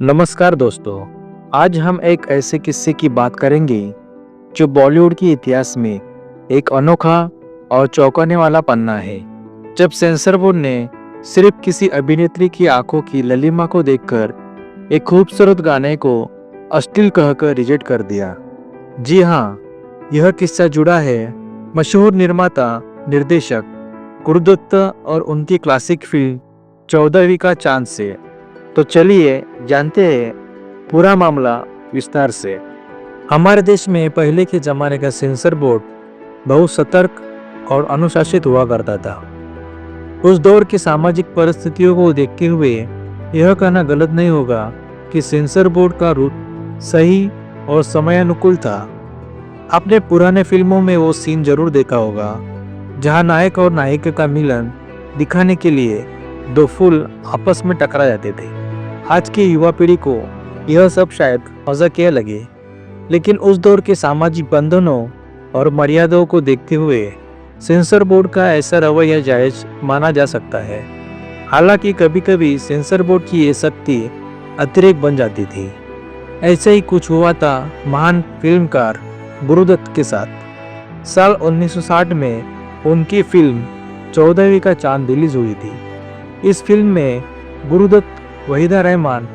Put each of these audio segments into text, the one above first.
नमस्कार दोस्तों। आज हम एक ऐसे किस्से की बात करेंगे जो बॉलीवुड के इतिहास में एक अनोखा और चौंकाने वाला पन्ना है। जब सेंसर बोर्ड ने सिर्फ किसी अभिनेत्री की आंखों की ललिमा को देखकर एक खूबसूरत गाने को अश्लील कहकर रिजेक्ट कर दिया। जी हाँ, यह किस्सा जुड़ा है मशहूर निर्माता निर्देशक गुरुदत्त और उनकी क्लासिक फिल्म 14वीं का चांद से। तो चलिए जानते हैं पूरा मामला विस्तार से। हमारे देश में पहले के जमाने का सेंसर बोर्ड बहुत सतर्क और अनुशासित हुआ करता था। उस दौर की सामाजिक परिस्थितियों को देखते हुए यह कहना गलत नहीं होगा कि सेंसर बोर्ड का रूट सही और समयानुकूल था। आपने पुराने फिल्मों में वो सीन जरूर देखा होगा जहां नायक और नायिका का मिलन दिखाने के लिए दो फूल आपस में टकरा जाते थे। आज की युवा पीढ़ी को यह सब शायद मजाकिया लगे, लेकिन उस दौर के सामाजिक बंधनों और मर्यादाओं को देखते हुए सेंसर बोर्ड का ऐसा रवैया जायज माना जा सकता है। हालांकि कभी कभी सेंसर बोर्ड की ये शक्ति अतिरेक बन जाती थी। ऐसा ही कुछ हुआ था महान फिल्मकार गुरुदत्त के साथ। साल 1960 में उनकी फिल्म 14वीं का चांद रिलीज हुई थी। इस फिल्म में गुरुदत्त, वहीदा रहमान,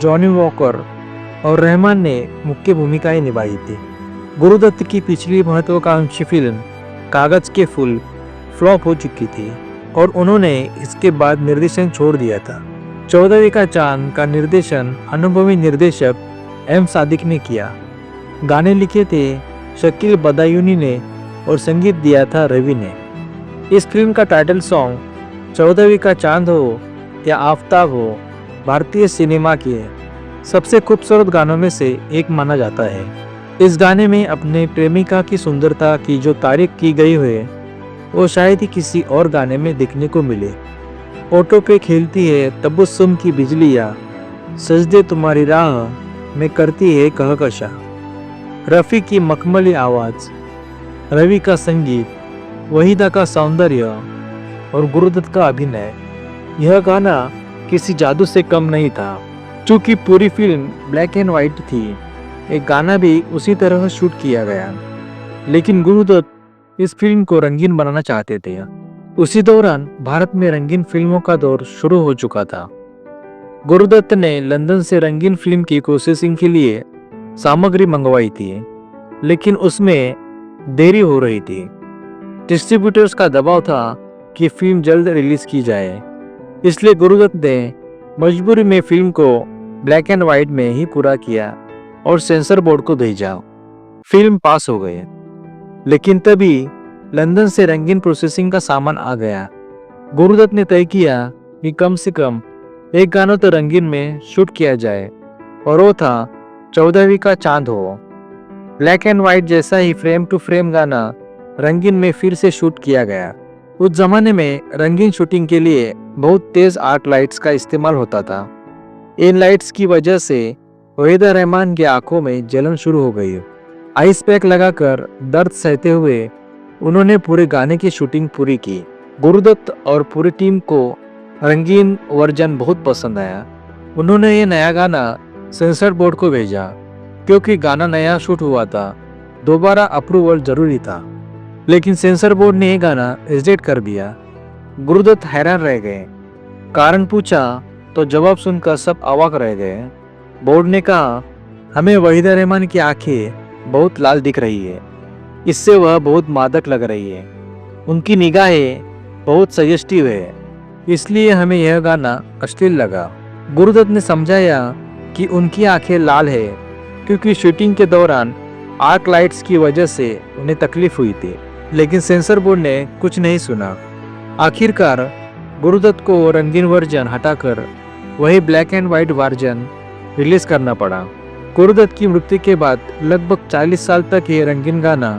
जॉनी वॉकर और रहमान ने मुख्य भूमिकाएं निभाई थी। गुरुदत्त की पिछली महत्वाकांक्षी फिल्म कागज के फूल फ्लॉप हो चुकी थी और उन्होंने इसके बाद निर्देशन छोड़ दिया था। 14वीं का चांद का निर्देशन अनुभवी निर्देशक एम सादिक ने किया। गाने लिखे थे शकील बदायूनी ने और संगीत दिया था रवि ने। इस फिल्म का टाइटल सॉन्ग 14वीं का चांद हो या आफताब हो भारतीय सिनेमा के सबसे खूबसूरत गानों में से एक माना जाता है। इस गाने में अपने प्रेमिका की सुंदरता की जो तारीफ की गई है वो शायद ही किसी और गाने में देखने को मिले। ऑटो पे खेलती है तबस्सुम की बिजलियाँ, सजदे तुम्हारी राह में करती है कहकशा। रफ़ी की मखमली आवाज़, रवि का संगीत, वहीदा का सौंदर्य और गुरुदत्त का अभिनय, यह गाना किसी जादू से कम नहीं था। चूंकि पूरी फिल्म ब्लैक एंड वाइट थी, एक गाना भी उसी तरह शूट किया गया। लेकिन गुरुदत्त इस फिल्म को रंगीन बनाना चाहते थे। उसी दौरान भारत में रंगीन फिल्मों का दौर शुरू हो चुका था। गुरुदत्त ने लंदन से रंगीन फिल्म की प्रोसेसिंग के लिए सामग्री मंगवाई थी, लेकिन उसमें देरी हो रही थी। डिस्ट्रीब्यूटर्स का दबाव था कि फिल्म जल्द रिलीज की जाए, इसलिए गुरुदत्त ने मजबूरी में फिल्म को ब्लैक एंड वाइट में ही पूरा किया और सेंसर बोर्ड को भेजा। फिल्म पास हो गई, लेकिन तभी लंदन से रंगीन प्रोसेसिंग का सामान आ गया। गुरुदत्त ने तय किया कि कम से कम एक गाना तो रंगीन में शूट किया जाए, और वो था 14वीं का चांद हो। ब्लैक एंड वाइट जैसा ही फ्रेम टू फ्रेम गाना रंगीन में फिर से शूट किया गया। उस जमाने में रंगीन शूटिंग के लिए बहुत तेज आर्क लाइट्स का इस्तेमाल होता था। इन लाइट्स की वजह से वहीदा रहमान की आंखों में जलन शुरू हो गई। आइस पैक लगाकर दर्द सहते हुए उन्होंने पूरे गाने की शूटिंग पूरी की। गुरुदत्त और पूरी टीम को रंगीन वर्जन बहुत पसंद आया। उन्होंने ये नया गाना सेंसर बोर्ड को भेजा। क्योंकि गाना नया शूट हुआ था, दोबारा अप्रूवल जरूरी था, लेकिन सेंसर बोर्ड ने ये गाना रिजेक्ट कर दिया। गुरुदत्त हैरान रह गए। कारण पूछा तो जवाब सुनकर सब अवाक रह गए। बोर्ड ने कहा, हमें वहीदा रहमान की आंखें बहुत लाल दिख रही है, इससे वह बहुत मादक लग रही है। उनकी निगाहें बहुत सजेस्टिव है, इसलिए हमें यह गाना अश्लील लगा। गुरुदत्त ने समझाया कि उनकी आंखें लाल है क्योंकि शूटिंग के दौरान आर्क लाइट्स की वजह से उन्हें तकलीफ हुई थी, लेकिन सेंसर बोर्ड ने कुछ नहीं सुना। आखिरकार गुरुदत्त को रंगीन वर्जन हटाकर वही black and white version release करना पड़ा। गुरुदत्त की मृत्यु के बाद लगभग 40 साल तक ये रंगीन गाना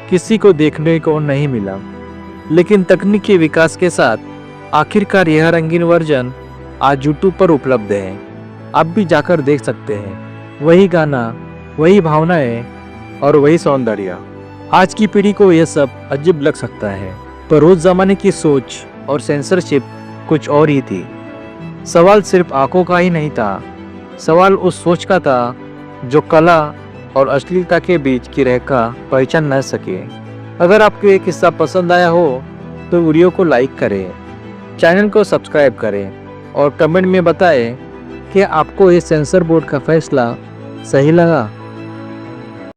किसी को देखने को नहीं मिला, लेकिन तकनीक के विकास के साथ आखिरकार यह रंगीन वर्जन आज यूट्यूब पर उपलब्ध है। आप भी जाकर देख सकते हैं। वही गाना, वही भावनाएं और वही सौंदर्य। आज की पीढ़ी को यह सब अजीब लग सकता है, पर उस जमाने की सोच और सेंसरशिप कुछ और ही थी। सवाल सिर्फ आंखों का ही नहीं था, सवाल उस सोच का था जो कला और अश्लीलता के बीच की रेखा पहचान न सके। अगर आपको ये किस्सा पसंद आया हो तो वीडियो को लाइक करें, चैनल को सब्सक्राइब करें और कमेंट में बताएं कि आपको इस सेंसर बोर्ड का फैसला सही लगा।